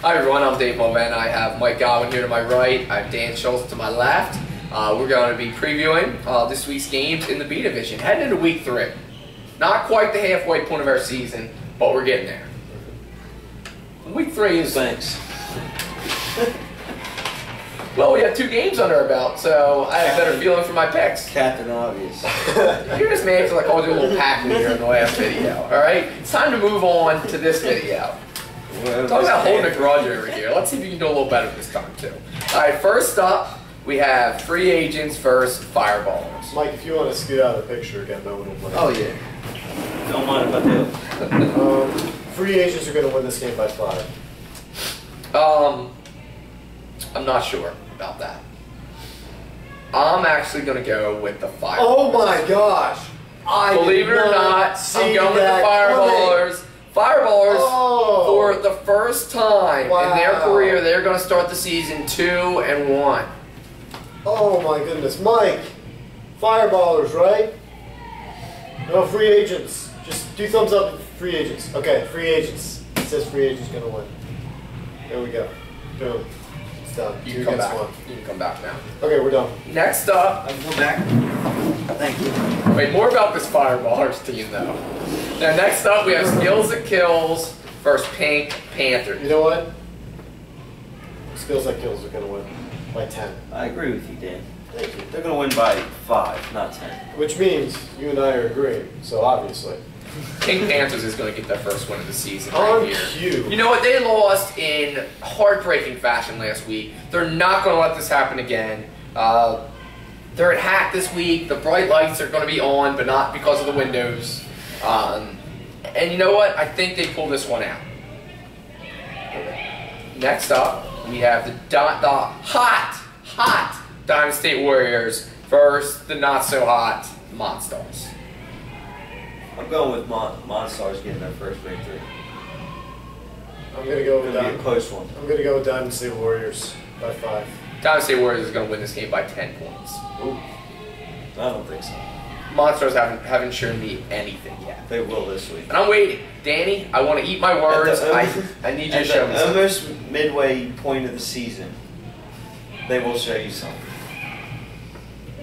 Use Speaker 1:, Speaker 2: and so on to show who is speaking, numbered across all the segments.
Speaker 1: Hi everyone, I'm Dave Mulvan. I have Mike Godwin here to my right. I have Dan Schultz to my left. We're going to be previewing this week's games in the B Division. Heading into week 3. Not quite the halfway point of our season, but we're getting there. Week 3 is...
Speaker 2: Thanks.
Speaker 1: Well, we have 2 games under our belt, so I have a better feeling for my picks.
Speaker 2: Captain Obvious.
Speaker 1: You're just mad for like, I'll do a little packing here in the last video, alright? It's time to move on to this video. Talk about holding a grudge over here. Let's see if you can do a little better this time, too. Alright, first up, we have free agents versus fireballers.
Speaker 3: Mike, if you want to scoot out of the picture again, no one will play.
Speaker 2: Oh, yeah. Don't mind if I do.
Speaker 3: Free agents are going to win this game by 5.
Speaker 1: I'm not sure about that. I'm actually going to go with the fireballers.
Speaker 3: Oh my gosh!
Speaker 1: Believe it or not, I'm going with the fireballers. Fireballers, for the first time in their career, they're going to start the season 2-1.
Speaker 3: Oh my goodness, Mike! Fireballers, right? No, free agents. Just do thumbs up. Free agents. Okay, free agents. It says free agents going to win. There we go. Boom. It's done.
Speaker 1: You can come back. You can come back now.
Speaker 3: Okay, we're done.
Speaker 1: Next up,
Speaker 2: I can come back. Thank you.
Speaker 1: wait, more about this Fireballers team though. Now next up we have Skills That Kills versus Pink Panthers.
Speaker 3: You know what? Skills That Kills are going to win by 10.
Speaker 2: I agree with you, Dan.
Speaker 3: Thank you.
Speaker 2: They're going to win by 5, not 10.
Speaker 3: Which means you and I are agreeing, so obviously.
Speaker 1: Pink Panthers is going to get their first win of the season
Speaker 3: On
Speaker 1: right here.
Speaker 3: cue.
Speaker 1: You know what? They lost in heartbreaking fashion last week. They're not going to let this happen again. They're at Hack this week. The bright lights are going to be on, but not because of the windows. And you know what? I think they pull this one out. Next up, we have the hot Diamond State Warriors versus the not-so-hot Monstars.
Speaker 2: I'm going with Monstars getting their first victory.
Speaker 3: I'm going to go with
Speaker 2: It'll be a close one.
Speaker 3: I'm going to go with Diamond State Warriors by 5.
Speaker 1: Diamond State Warriors is going to win this game by 10 points.
Speaker 2: Ooh. I don't think so.
Speaker 1: Monsters haven't shown me anything yet.
Speaker 2: They will this week.
Speaker 1: And I'm waiting. Danny, I want to eat my words. I need you to show me something.
Speaker 2: Almost midway point of the season, they will show you something.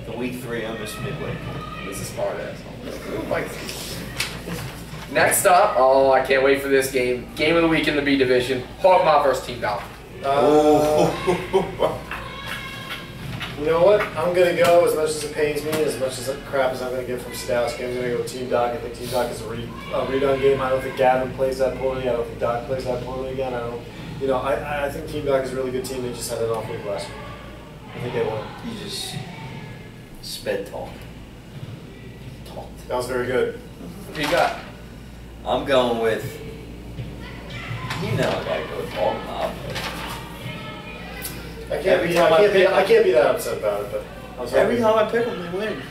Speaker 2: The week 3, almost midway point.
Speaker 1: This is smart ass. Next up, oh, I can't wait for this game. Game of the week in the B Division. Hog Mob versus Team Dolphin.
Speaker 3: You know what? I'm going to go, as much as it pains me, as much as crap as I'm going to get from Stowski, I'm going to go with Team Doc. I think Team Doc is a redone game. I don't think Gavin plays that poorly. I don't think Doc plays that poorly again. I think Team Doc is a really good team. They just had an off week last week. I think they won.
Speaker 2: You just sped talk.
Speaker 3: That was very good.
Speaker 1: What do you got?
Speaker 2: I'm going with, I gotta go with Hog Mob.
Speaker 3: I can't be that upset about it, but I was
Speaker 2: Every time I pick them, they win.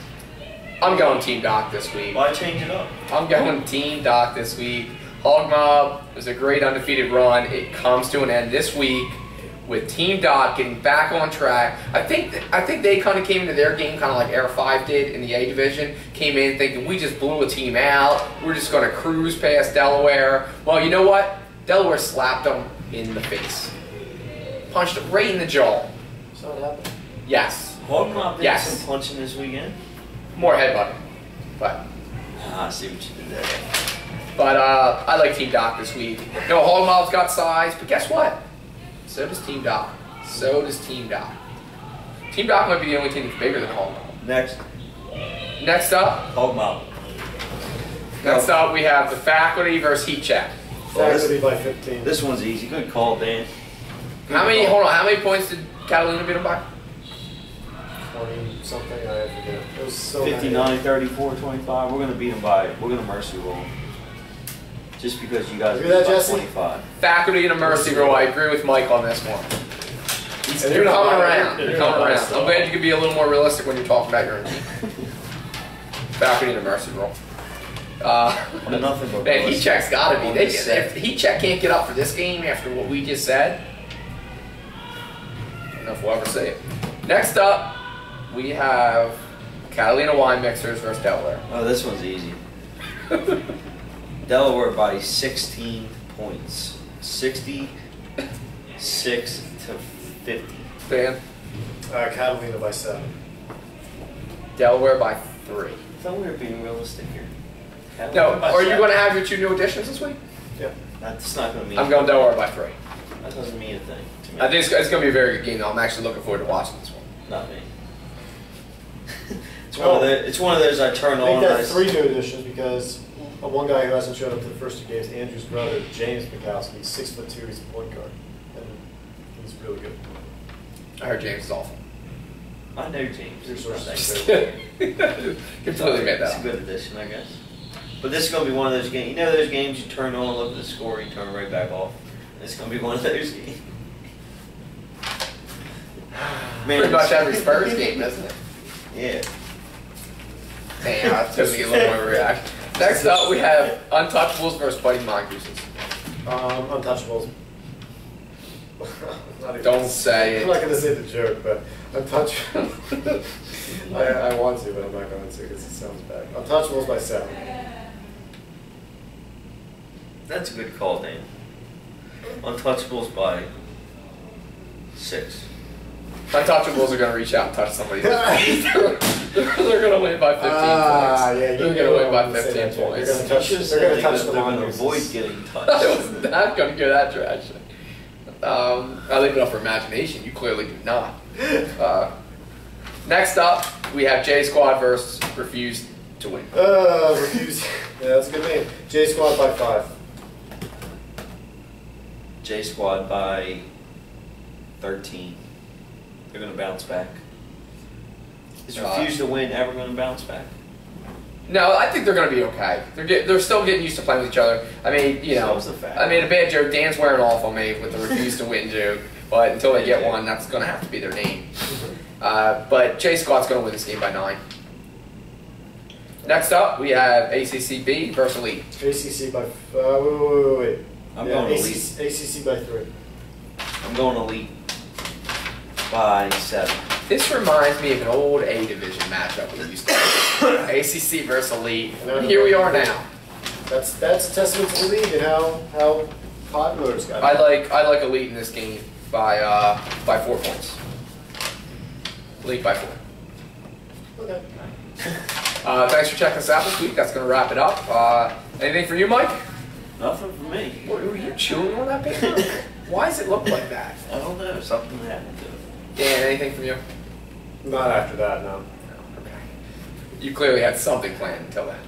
Speaker 1: I'm going Team Doc this week.
Speaker 2: Why change it up?
Speaker 1: I'm going Team Doc this week. Hog Mob was a great undefeated run. It comes to an end this week with Team Doc getting back on track. I think they kind of came into their game kind of like Air 5 did in the A Division. Came in thinking we just blew a team out. We're just going to cruise past Delaware. Well, you know what? Delaware slapped them in the face. Punched them right in the jaw.
Speaker 3: So what happened?
Speaker 1: Yes.
Speaker 2: Hog Mob did
Speaker 1: Yes.
Speaker 2: some punching this weekend.
Speaker 1: More headbutting. But
Speaker 2: I see what you did there.
Speaker 1: But I like Team Doc this week. You know, Hog Mob's got size, but guess what? So does Team Doc. So does Team Doc. Team Doc might be the only team that's bigger than Hog Mob. Next up.
Speaker 2: Hog Mob.
Speaker 1: Next up, we have the Faculty versus Heat Check.
Speaker 3: Faculty by 15.
Speaker 2: This one's easy. Good call, Dan.
Speaker 1: How many points did Catalina beat them by?
Speaker 3: 20 something, I forget. It was so
Speaker 2: 59, 34, 25. We're going to beat them we're going to mercy roll them. Just because you guys
Speaker 3: Hear that,
Speaker 2: beat by
Speaker 3: Jesse?
Speaker 2: 25.
Speaker 1: Faculty and a mercy roll. I agree with Mike on this one. You're coming around. You're coming around. I'm glad you can be a little more realistic when you're talking about your own team. Faculty and a mercy roll.
Speaker 2: I'm nothing but
Speaker 1: Man, Heat Check's got to be. If Heat Check can't get up for this game after what we just said, I don't know if we'll ever see it. Next up, we have Catalina Wine Mixers versus Delaware.
Speaker 2: Oh, this one's easy. Delaware by 16 points. 60 6-50.
Speaker 1: Dan?
Speaker 3: Catalina by 7.
Speaker 1: Delaware by 3.
Speaker 2: I thought we were being realistic here.
Speaker 1: No,
Speaker 2: By
Speaker 1: are you
Speaker 2: 7.
Speaker 1: going to have your 2 new additions this week?
Speaker 3: Yeah.
Speaker 2: That's not going to mean.
Speaker 1: I'm going Delaware by 3.
Speaker 2: That doesn't mean a thing to me.
Speaker 1: I think it's going to be a very good game, though. I'm actually looking forward to watching this one.
Speaker 2: Not me. It's one of those I turn
Speaker 3: I think
Speaker 2: on.
Speaker 3: that's 3 new additions because one guy who hasn't showed up to the first 2 games, Andrew's brother, James Mikowski, he's 6'2", he's a point guard, and he's really good.
Speaker 1: I heard James is awful.
Speaker 2: I know James.
Speaker 3: Your
Speaker 2: He's
Speaker 3: source
Speaker 2: not
Speaker 3: is
Speaker 2: that
Speaker 3: good.
Speaker 2: good.
Speaker 1: Completely made that
Speaker 2: It's a
Speaker 1: up.
Speaker 2: good addition, I guess. But this is going to be one of those games. You know those games you turn on, look at the score, you turn right back off. It's going to be one of those games.
Speaker 1: Pretty much every Spurs game, isn't it?
Speaker 2: Yeah.
Speaker 1: Damn, that's going to get a little overreaction. Next up, we have Untouchables versus Fighting Mongooses.
Speaker 3: Untouchables.
Speaker 1: Don't say
Speaker 3: I'm
Speaker 1: it.
Speaker 3: not going to say the joke, but Untouchables. I want to, but I'm not going to because it sounds bad. Untouchables by 7.
Speaker 2: That's a good call, Dan. Untouchables by 6.
Speaker 1: Untouchables are going to reach out and touch somebody. They're going to win by 15 points.
Speaker 3: Yeah,
Speaker 1: They're going to win by 15 points.
Speaker 3: They're going to touch the
Speaker 2: They're going to
Speaker 3: Mongooses.
Speaker 2: avoid getting
Speaker 1: I
Speaker 2: touched.
Speaker 1: was not going to go that direction. I leave it up for imagination. You clearly do not. Next up, we have J Squad versus Refuse to Win.
Speaker 3: Refuse. Yeah, that's a good name. J Squad by 5.
Speaker 2: J Squad by 13. They're going to bounce back. Is Refuse to Win ever going to bounce back?
Speaker 1: No, I think they're going to be okay. They're still getting used to playing with each other. I mean, you know,
Speaker 2: That was the fact.
Speaker 1: I mean, a bad joke. Dan's wearing off on me with the Refuse to Win joke, but until they get one, that's going to have to be their name. But J Squad's going to win this game by 9. Next up, we have ACCB versus Elite.
Speaker 3: ACC by. Wait.
Speaker 2: I'm going Elite.
Speaker 3: ACC by 3.
Speaker 2: I'm going Elite by 7.
Speaker 1: This reminds me of an old A division matchup we used to have. ACC versus Elite. And here we are now.
Speaker 3: That's a testament to the league and how popular it's got.
Speaker 1: I like Elite in this game by 4 points. Elite by 4.
Speaker 3: Okay.
Speaker 1: Thanks for checking us out this week. That's going to wrap it up. Anything for you, Mike?
Speaker 2: Nothing for me.
Speaker 1: What, were you chewing on that paper? Why does it look like that?
Speaker 2: I don't know. Something happened to it.
Speaker 1: Dan, anything from you?
Speaker 3: Not after that, no.
Speaker 1: Okay. You clearly had something planned until then.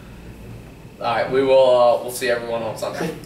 Speaker 1: All right, we'll see everyone on Sunday.